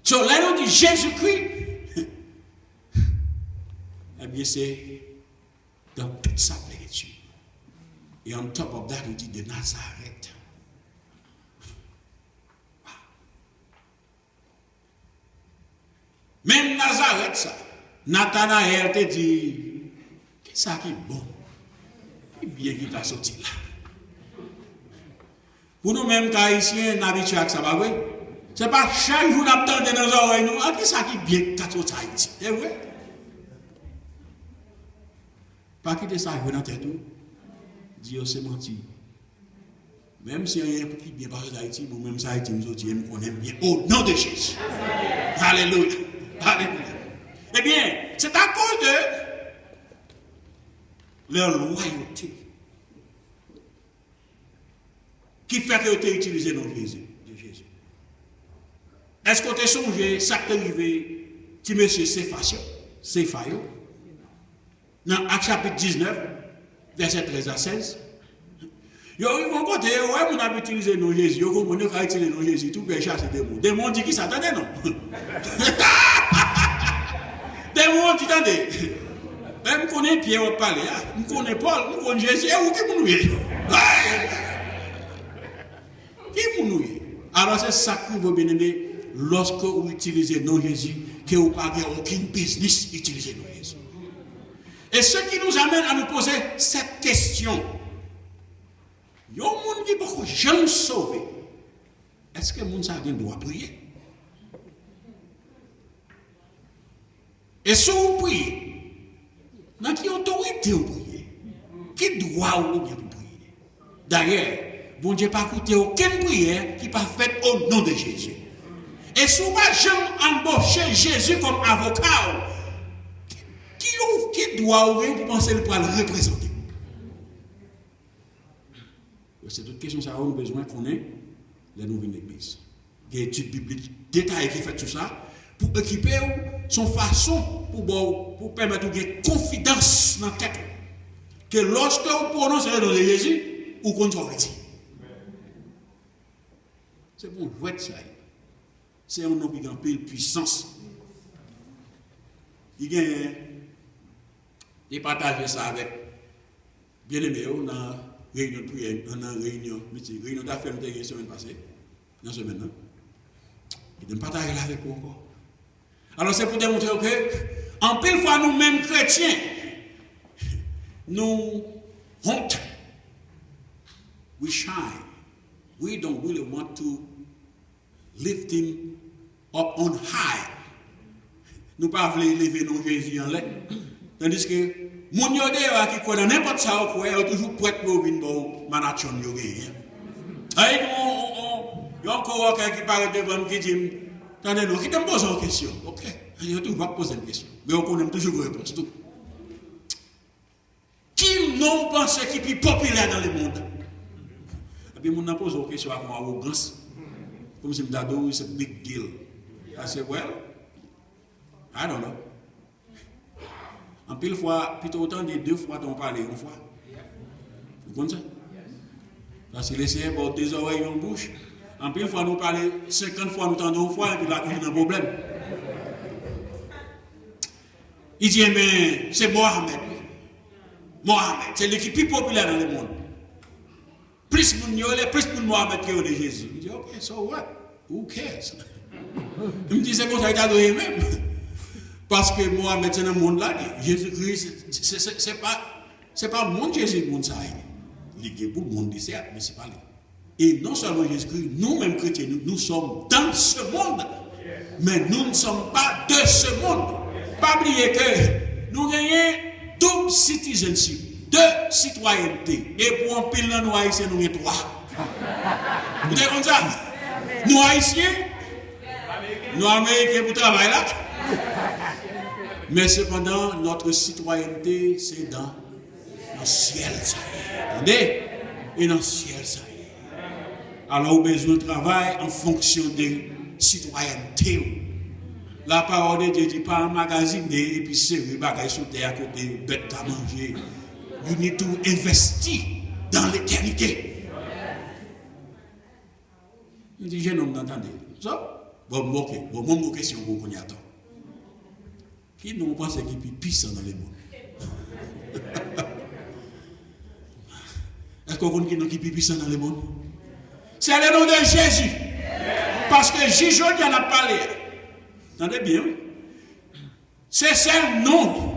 So, là, nous dit Jésus-Christ, eh bien, c'est dans toute sa plénitude. Et on top of that, il dit de Nazareth. Wow. Même Nazareth, ça, Nathanaël te dit, qu'est-ce ça qui est bon? Il bien qu'il t'a sorti là. Pour nous-mêmes, Haïtiens, nous habitués à ça, bah oui. C'est pas chaque jour d'attendre dans nos oreilles, nous, ah, qu'est-ce ça qui est bien qu'il t'a sorti Haïti? C'est vrai? Pas quitter ça, je vais dans tête tout. Dieu, c'est menti. Même si il y a un qui bien parler d'Haïti, moi-même, ça Haïti, nous autres, on aime bien. Au nom de Jésus. Alléluia. Alléluia. Eh bien, c'est à cause de leur loyauté qui fait que tu utilisé dans Jésus. Est-ce que tu as songé ça qui est arrivé, petit monsieur Séphayo, dans Actes chapitre 19, verset 13 à 16. Ils vont côté, ouais, on a utilisé nos Jésus, on a utilisé nos Jésus, tout pour chasser des mots. Des mots dit qui s'attendait, non? Des mots dit, attendez. Même qu'on est Pierre au palais, on connaît Paul, on connaît Jésus, et où qui nous est? Qui nous est? Alors c'est ça que vous bien-aimés, lorsque vous utilisez nos Jésus, que vous n'avez aucun business utiliser nos Jésus. Et ce qui nous amène à nous poser cette question. Il y a un monde qui est beaucoup jamais sauvé. Est-ce que le monde doit prier? Et si vous priez, dans quelle autorité vous priez? Qui doit vous bien prier? D'ailleurs, bon Dieu n'a pas écouté aucune prière qui n'est pas faite au nom de Jésus. Et si vous n'avez jamais embauché Jésus comme avocat, qui doit ouvrir pour penser pour le représenter? C'est toute question, ça a besoin qu'on ait les nouvelles églises. Il y a des études bibliques détaillées qui font tout ça pour équiper son façon pour permettre de confidence dans la tête. Que lorsque vous prononcez le nom de Jésus, vous comprenez. C'est bon, vous êtes ça. C'est un nom qui a une puissance. Il y a des partager ça avec bien-aimés dans la réunion de prière, dans la réunion d'affaires de la semaine passée, dans ce semaine. Il a partagé avec vous encore. Alors c'est pour démontrer que, en pile fois, nous-mêmes chrétiens, nous honte. We shine. We don't really want to lift him up on high. Nous ne pouvons pas lever nos Jésus en l'air. Tandis que, mon yode qui connaît n'importe ça, on est toujours prêt pour venir pour manachon yoga. Aïe, il y a encore quelqu'un qui parle devant qui dit, attendez, nous, qui te pose une question. Ok, il y a toujours pas poser une question. Mais on connaît toujours une réponse. Tout. Qui non pense qui est plus populaire dans le monde? Et puis, on n'a posé une question avec arrogance. Comme si je c'est a big deal. I said, well, I don't know. En pile fois, plutôt autant de 2 fois qu'on parle une fois. Vous comprenez ça? Parce qu'il essaie de 2 oreilles en bouche. En pile fois, nous parlons 50 fois, nous tendons une fois, et puis là, il y a un problème. Il dit, mais c'est Mohamed. Mohamed, c'est l'équipe plus populaire dans le monde. Plus de Mohamed que de Jésus. Il dit, ok, so what? Who cares? Il me dit, c'est comme ça qu'il a adoré même. Parce que Mohamed, c'est dans le monde là. Jésus-Christ, c'est pas le monde Jésus, le monde ça. Il est pour le monde, certes, mais c'est pas lui. Et non seulement Jésus-Christ, nous-mêmes chrétiens, nous sommes dans ce monde. Mais nous ne sommes pas de ce monde. Pas oublier que nous gagnons double citizenship, deux citoyennetés. Et pour un pile nous haïtiens, nous avons trois. Vous êtes comme ça? Nous haïtiens, nous américains pour travailler là. Mais cependant, notre citoyenneté, c'est dans le ciel, ça y est. Attendez? Et dans le ciel, ça y est. Alors, vous avez besoin de travail en fonction de citoyenneté. La parole de Dieu dit pas un magazine et puis c'est des bagages sur terre à côté, bêtes à manger. You need to investir dans l'éternité. Il dit, jeune homme, d'entendre ça? Bon, question pour qu'on y attend. Qui nous pense qu'il est puissant dans les mondes? Est-ce qu'on connaît qui est puissant dans les mondes? C'est le nom de Jésus. Parce que Jésus en a parlé. Entendez bien, oui? C'est ce nom.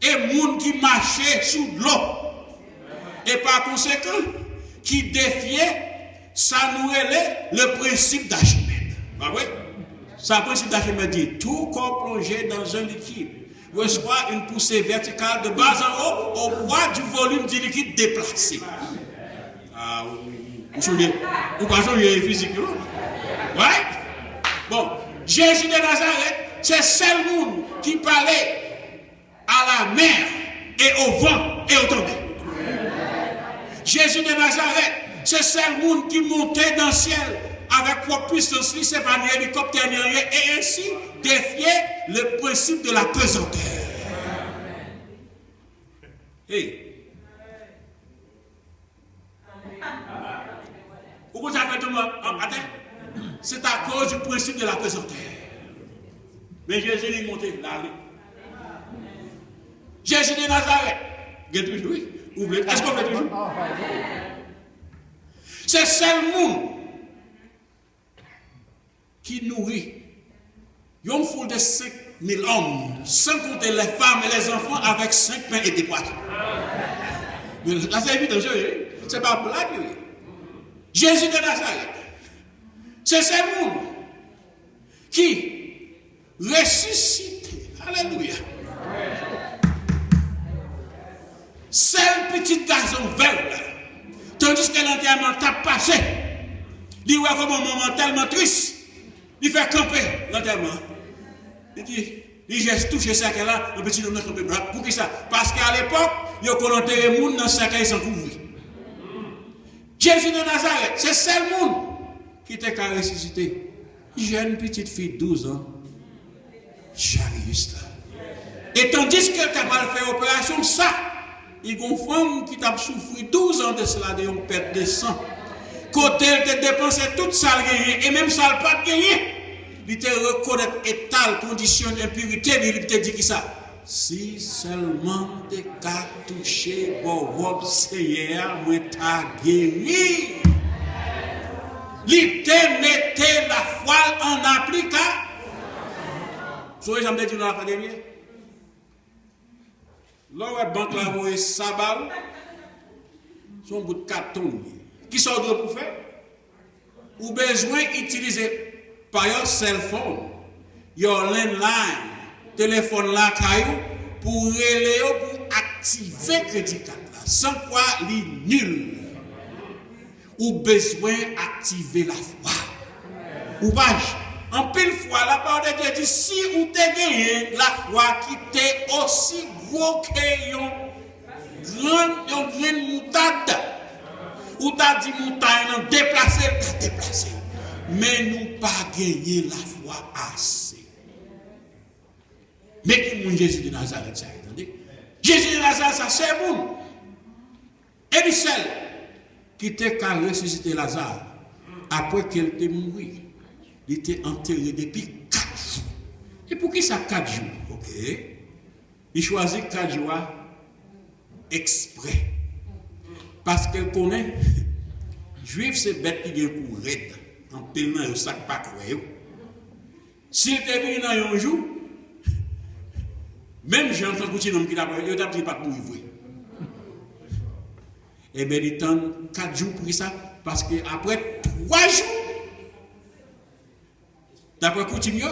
Et monde qui marchait sous l'eau. Et par conséquent, qui défiait, ça nous est le principe d'Archimède. Pas vrai? Ça, le principe d'Archimède dit, tout corps plongé dans un liquide reçoit une poussée verticale de bas en haut au poids du volume du liquide déplacé. Ah oui. Vous pensez que physique, non? Ouais? Bon. Jésus de Nazareth, c'est seul monde qui parlait à la mer et au vent et au tonnerre. Jésus de Nazareth, c'est seul monde qui montait dans le ciel avec propre puissance, c'est pas un hélicoptère ni rien, et ainsi défier le principe de la pesanteur. Hey. Pourquoi ça fait tout le monde? C'est à cause du principe de la pesanteur. Mais Jésus est monté là. Jésus de Nazareth. Est-ce qu'on fait toujours? C'est seul monde qui nourrit une foule de 5000 hommes, sans compter les femmes et les enfants, avec 5 pains et des poissons. Là, c'est évident, c'est pas blague. Jésus de Nazareth. C'est ce monde qui ressuscite. Alléluia. C'est un petit garçon vert. Tandis que l'enterrement t'a passé. Il voit comme un moment tellement triste. Il fait camper l'enterrement. Il dit, il touche ça qu'elle a, un petit homme dans le bras. Pour qui ça? Parce qu'à l'époque, il y a qu'on enterrait les gens dans ce cas sans couvrir. Jésus de Nazareth, c'est seul monde qui était qu'à ressusciter. Jeune petite fille de 12 ans, Jarius là. Et tandis qu'elle t'a mal fait opération, ça, il y a une femme qui t'a souffert 12 ans de cela, de une perte de sang. Côté elle t'a dépensé toute ça gagné, et même ça n'a pas gagné. Il t'a reconnu état, condition d'impurité, il t'a dit qui ça? Si seulement des cas touchés pour votre Seigneur, moi t'a guéri. Il te mettait la voile en application. Vous avez jamais dit dans la fin dernière? Là où la banque l'a envoyé sabal, son bout de carton. Qui sont de pour faire? Ou besoin d'utiliser par your cell phone, your landline, téléphone là, caillou, pour relayer, pour activer le crédit card là. Sans quoi, il est nul. Ou besoin d'activer la foi. Ou pas, en pile fois, la parole de Dieu dit, si vous avez gagné la foi qui était aussi gros que une grande moutade, ou t'as dit moutade, déplacé, t'as déplacé. Mais nous pas gagné la foi assez. Mais qui est Jésus de Nazareth, ça, attendez? Jésus de Nazareth, ça, c'est bon. Et du seul qui était qu'à ressusciter Lazare. après qu'elle était morte, il était enterré depuis 4 jours. Et pour qui ça 4 jours? Ok. Il choisit 4 jours exprès. Parce qu'elle connaît, juif c'est bête qui vient pour raide, en pelant au sac pas croire. S'il était venu dans un jour, même j'ai entendu un homme qui t'a dit pas de mourir. Eh bien, il tend 4 jours pour ça, parce qu'après 3 jours, d'après Coutinho,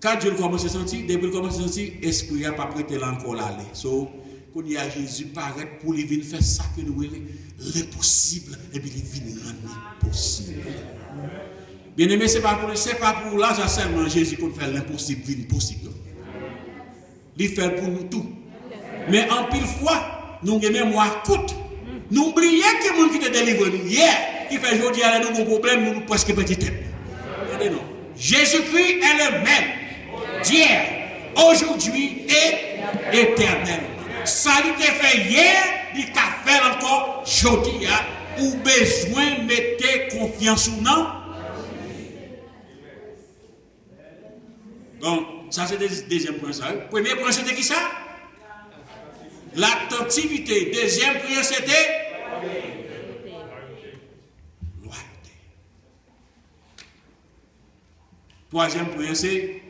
4 jours, il commence à sentir, depuis qu'il commence à sentir, l'esprit n'a pas prêté encore l'aller. So, quand il y a Jésus paraît pour lui venir faire ça que nous voulons, l'impossible, et puis il vient rendre possible. Bien aimé, ce n'est pas pour l'argent seulement Jésus qu'on fait l'impossible, vient possible. Il fait pour nous tout. Mais en pile fois, nous avons mémoire courte. Nous oublions que les gens qui te délivrent hier, qui fait aujourd'hui, nous avons un problème, nous presque petit tête. Jésus-Christ est le même, d'hier, aujourd'hui et éternel. Ça lui a fait hier, il a fait encore aujourd'hui. Ou besoin de mettre confiance ou non. Donc, ça c'est le deuxième point. Premier point c'était qui ça? L'attentivité. Deuxième point c'était loyauté. Troisième point c'est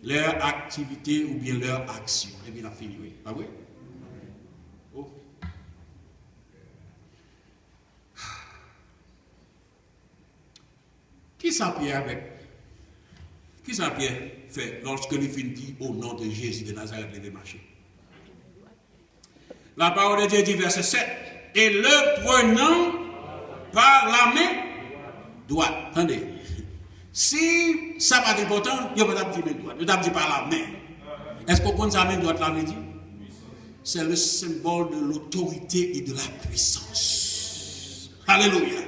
leur activité ou bien leur action. Et bien, la fini, oui. Ah oui? Oh. Qui ça Pierre avec? Qui ça Pierre fait lorsque il finit dit au nom de Jésus de Nazareth, il va marcher? La parole de Dieu dit verset 7. Et le prenant par la main droite. Attendez. Si ça n'a pas d'important, il n'y a pas de main droite. Il n'y a pas par la main. Est-ce qu'on connaît sa main droite là, veut dire? C'est le symbole de l'autorité et de la puissance. Alléluia.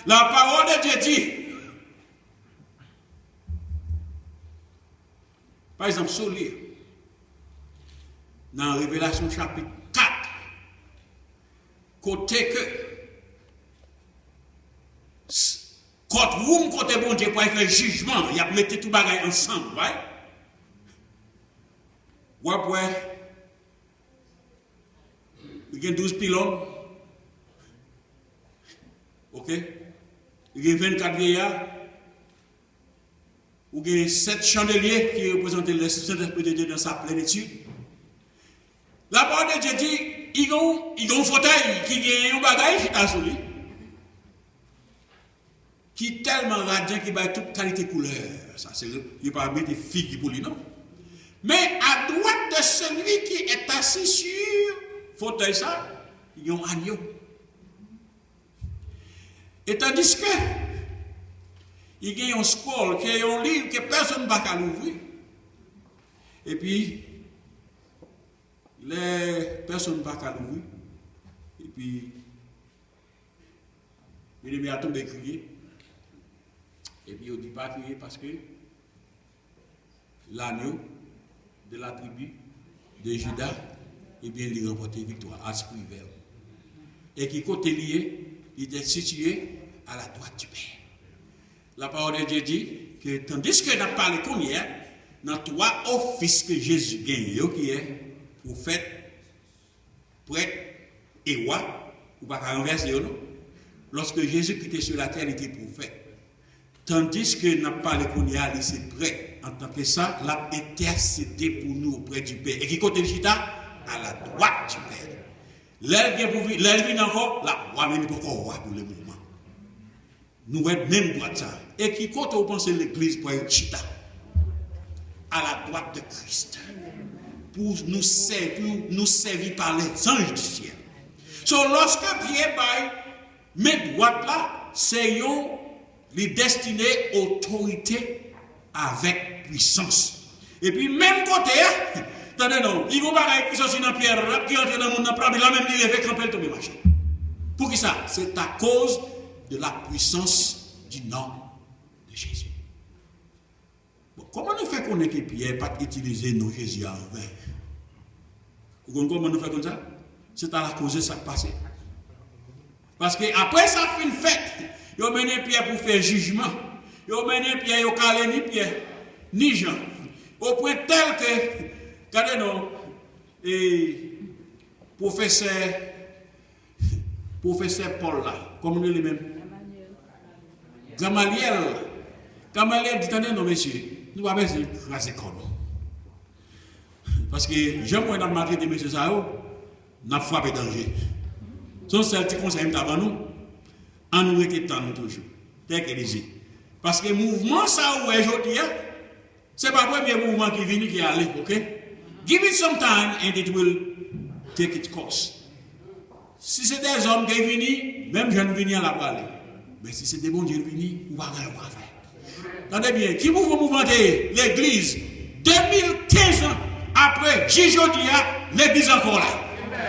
La parole de Dieu dit, par exemple, sur lire, dans Révélation chapitre 4, côté que, côté bon Dieu pour faire jugement, il a mis tout le bagage ensemble, right? Ouais, il y a 12 pylônes, ok? Il y a 24 vieillards, il y a 7 chandeliers qui représentent le Saint-Esprit de Dieu dans sa plénitude. La parole de Dieu dit, il y a un fauteuil qui a un bagage qui est sur lui, qui est tellement radiant qu'il a toute qualité de couleur. Ça, c'est il n'y a pas mettre figue pour lui, non? Mais à droite de celui qui est assis sur le fauteuil, ça, il y a un agneau. Et tandis que il y a un scroll, qui est un livre que personne ne va l'ouvrir. Et puis, les personnes ne vont pas l'ouvrir. Et puis, il est à tomber crier. Et puis, il ne dit pas crier parce que l'agneau de la tribu de Judas, eh bien, il remporte victoire à ce privé. Et qui côté lié, il est situé à la droite du Père. La parole de Dieu dit que tandis que nous avons parlé comme hier, dans 3 offices que Jésus gagne, qui est prophète, prêtre et roi, ou pas renverser, non? Lorsque Jésus était sur la terre, il était prophète. Tandis que nous avons parlé comme hier, il est prêtre. En tant que ça, l'a intercédé pour nous auprès du Père. Et qui côté Chita? À la droite du Père. L'elle vient encore, la roi même pas encore roi pour le moment. Nous avons même droite ça. Et qui compte au penser l'église pour être chita à la droite de Christ pour nous servir par les anges du ciel. So lorsque Pierre met droite là, c'est les destinés autorité avec puissance. Et puis même côté, attendez non, il va pas puissance dans Pierre qui entre dans le monde la même il avec camper tomber marcher. Pour qui ça? C'est à cause de la puissance du nom de Jésus. Bon, comment nous fait qu'on est que Pierre pas utiliser nos Jésus en vain? Comment nous fait comme ça? C'est à la cause de ça qui passe. Parce que après ça fait une fête, Yo mené Pierre pour faire jugement. Yo mené Pierre, yo calé ni Pierre, ni Jean. Au point tel que, regardez non, et professeur Paul là, comme nous lui même. Gamaliel dit, attendez non messieurs, nous va baisser craser comme parce que j'aime moi dans le marché de messieurs ça, n'a frappé danger. Son seul petit conseil avant nous, en nous étant toujours, tel que dit. Parce que le mouvement ça aujourd'hui, c'est pas le premier mouvement qui vient qui est allé, ok? Give it some time and it will take its course. Si c'est des hommes qui viennent, même je ne viens à la parler. Mais si c'est des bons dieux qui viennent, on va faire. Attendez bien, qui mouvement l'église 2015 ans après Jijodia, l'église est encore là.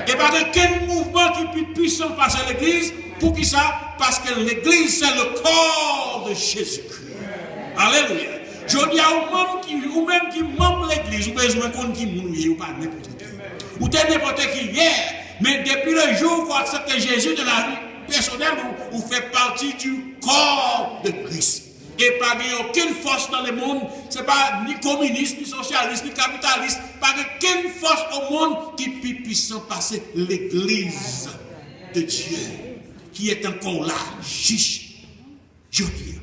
Et pas de quel mouvement qui est plus puissant passer l'église, pour qui ça? Parce que l'église c'est le corps de Jésus-Christ. Alléluia. Je dis à ou même qui membre l'église, ou besoin qu'on qui mouille ou pas n'importe qui. Ou t'es n'importe qui hier, mais depuis le jour où vous acceptez Jésus de la vie personnelle, vous faites partie du corps de Christ. Et pas aucune force dans le monde, ce n'est pas ni communiste, ni socialiste, ni capitaliste, pas aucune force au monde qui peut puissant passer l'église de Dieu, qui est encore là, juste, je dis.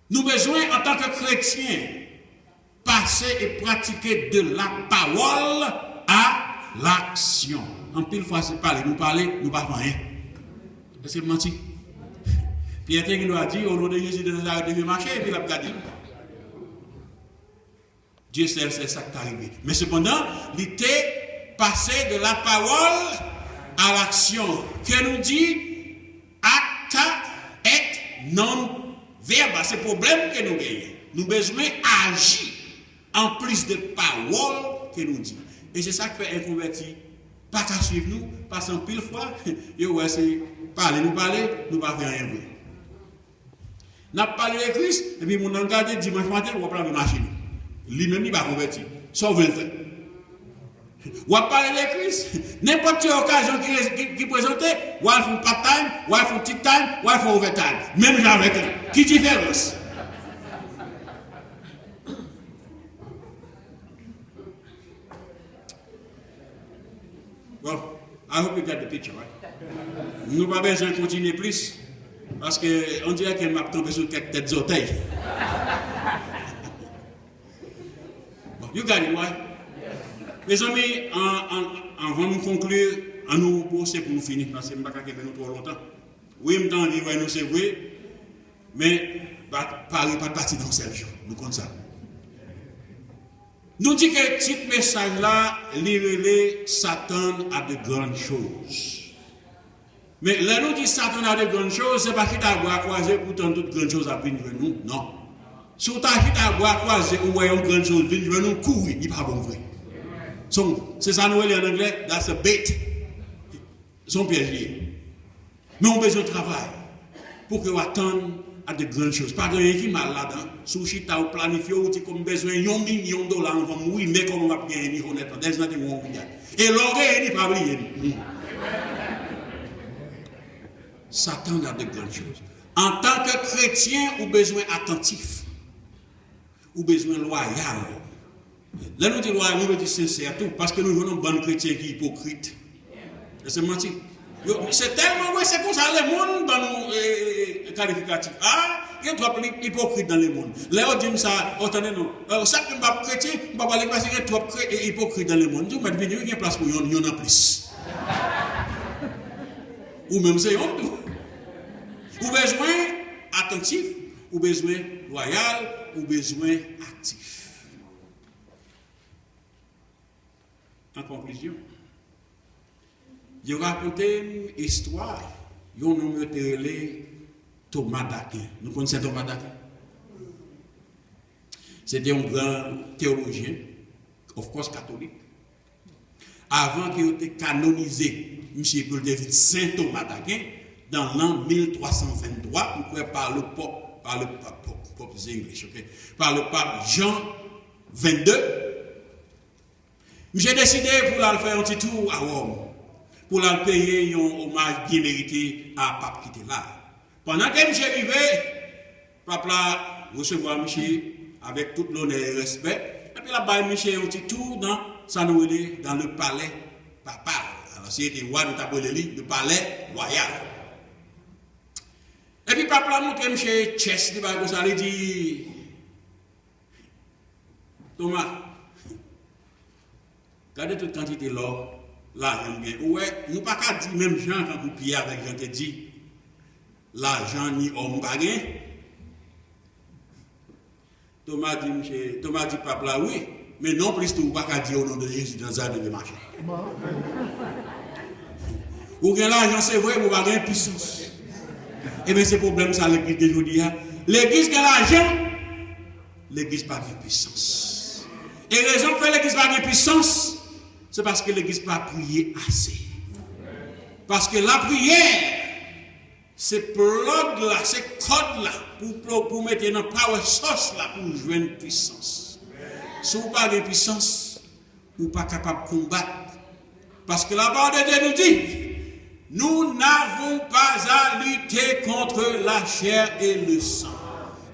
Nous avons besoin, en tant que chrétiens, passer et pratiquer de la parole à l'action. En pile fois, c'est parler, nous ne pas faire rien. C'est menti. Pierre qui nous a dit, au nom de Jésus de Nazareth, devait marcher, et puis il a regardé. Dieu sait, c'est ça qui est arrivé. Mais cependant, il était passé de la parole à l'action. Que nous dit, acta et non verba. C'est le problème que nous gagnons. Nous avons besoin d'agir en plus de paroles que nous dit. Et c'est ça qui fait un converti. Pas qu'à suivre nous, parce qu'en pile fois, c'est parler, nous ne pas faire rien. Nous avons parlé de Christ, et puis nous avons regardé dimanche matin, on va prendre une machine. Lui-même, il va convertir. Sauf le fait. On va parler de Christ, n'importe quelle occasion qui présente, on va faire part-time, on va faire tic-time, on va faire overtime. Même avec lui. Qui différence? Well, I hope you got the picture, right? Nous n'avons pas besoin de continuer plus, parce qu'on dirait qu'elle m'a tombé sur quelques têtes d'orteils. Bon, you got it, right? Mes amis, avant de conclure, à nous bosser pour nous finir, parce que je ne vais pas quitter nous trop longtemps. Oui, je m'entends dire, nous c'est vrai, mais Paris pas parti dans ce jour, nous comptons ça. Nous disons que le petit message là, les Satan a de grandes choses. Mais là, nous disons Satan a de grandes choses, c'est pas qu'il t'a boire croisé, pourtant toutes grandes choses à venir nous. Non. Si tu as boire croisé ou voyons grandes choses venir nous, courir, il n'est pas bon vrai. C'est ça nous dit en anglais, that's a bait. Son piège. Mais on a besoin de travail pour que vous attendiez à de grandes choses. Pas de rien qui mal là-dedans. Si tu as planifié, ou tu as besoin de $1 million, on va mourir, mais comment on va gagner honnêtement. There's nothing wrong with that. Et l'orgueil n'est pas brillé. Satan a de grandes choses. En tant que chrétien, on a besoin attentif. On a besoin loyal. Là, nous disons loyal, nous disons sincère tout. Parce que nous voulons un bon chrétien qui est hypocrite. C'est menti. C'est tellement vrai, c'est comme ça, le monde dans nos qualificatifs. Ah, il y a trop hypocrite dans le monde. Là, on dit ça, attendez, non. Ça, je ne suis pas chrétien, je ne vais pas parler parce qu'il y a trop hypocrite dans le monde. Vous mettez venir, il y a place pour y en a plus. Ou même c'est honte. Ou besoin attentif, ou besoin loyal, ou besoin actif. En conclusion, je raconte une histoire. Il y a un homme qui est Thomas d'Aquin. Nous connaissons Thomas d'Aquin. C'était un grand théologien, of course catholique. Avant qu'il ait été canonisé, M. Paul David Saint Thomas d'Aquin, dans l'an 1323, par le pape Jean 22. J'ai décidé pour aller faire un petit tour à Rome. pour la payer un hommage bien mérité à Pape qui était là. Pendant que monsieur arrivé, Papa recevoir monsieur avec tout l'honneur et le respect. Et puis là-bas, monsieur un petit tour dans le palais papal. Alors, c'était roi de Taboleli, le palais royal. Et puis Papa montre monsieur Chess, il dit Thomas, regardez toute quantité d'or. L'argent bien. Ouais, nous pas qu'à dire même gens quand vous pillez avec Jean te dit l'argent ni homme pas gain. Thomas dit papa oui, mais non plus tu pas qu'à dire au nom de Jésus dans ça de marcher. Ou gain l'argent c'est vrai, vous pas gain puissance. Et bien c'est problème ça l'église d'aujourd'hui. L'église qui a l'argent, l'église pas de puissance. Et raison que l'église pas de puissance, c'est parce que l'église n'a pas prié assez. Parce que la prière, c'est plug là, c'est code là, pour mettre dans power source là, pour jouer une puissance. Si vous n'avez pas de puissance, vous n'êtes pas capable de combattre. Parce que la parole de Dieu nous dit, nous n'avons pas à lutter contre la chair et le sang.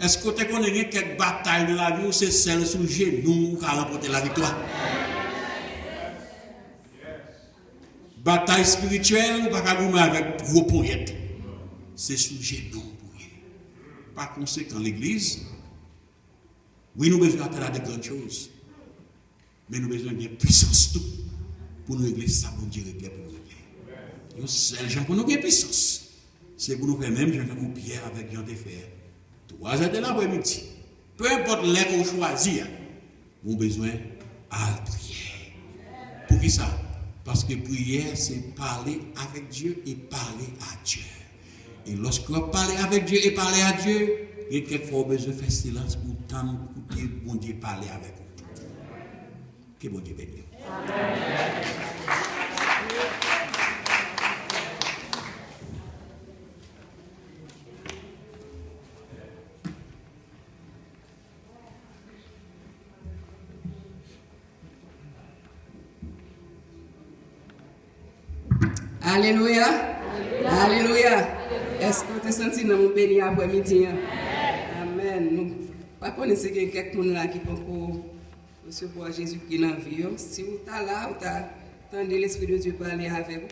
Est-ce que vous connaissez quelques batailles de la vie où c'est celle sous genou qui a remporté la victoire? Bataille spirituelle, ou pas qu'à vous mettre avec gros poètes. C'est sujet non pour Par conséquent, l'église, oui, nous avons besoin de grandes choses. Mais nous avons besoin de puissance tout pour nous régler ça, pour nous régler pour nous régler. Nous, seul gens pour nous gagner puissance. C'est pour nous faire même, Jean vous Pierre avec Jean de Fer. 3 heures de l'après-midi. Peu importe l'air qu'on choisit, nous avons besoin de prier. Pour qui ça? Parce que prière, c'est parler avec Dieu et parler à Dieu. Et lorsque vous parlez avec Dieu et parler à Dieu, il y a quelquefois besoin de faire silence pour t'entendre, écouter, bon Dieu parler avec vous. Que bon Dieu bénisse. Alléluia. Alléluia. Est-ce que tu te sens dans mon béni après-midi? Amen. Nous ne connaissons pas quelqu'un là qui peut recevoir Jésus qui est dans la vie. Si vous êtes là, vous attendez l'Esprit de Dieu parler avec vous.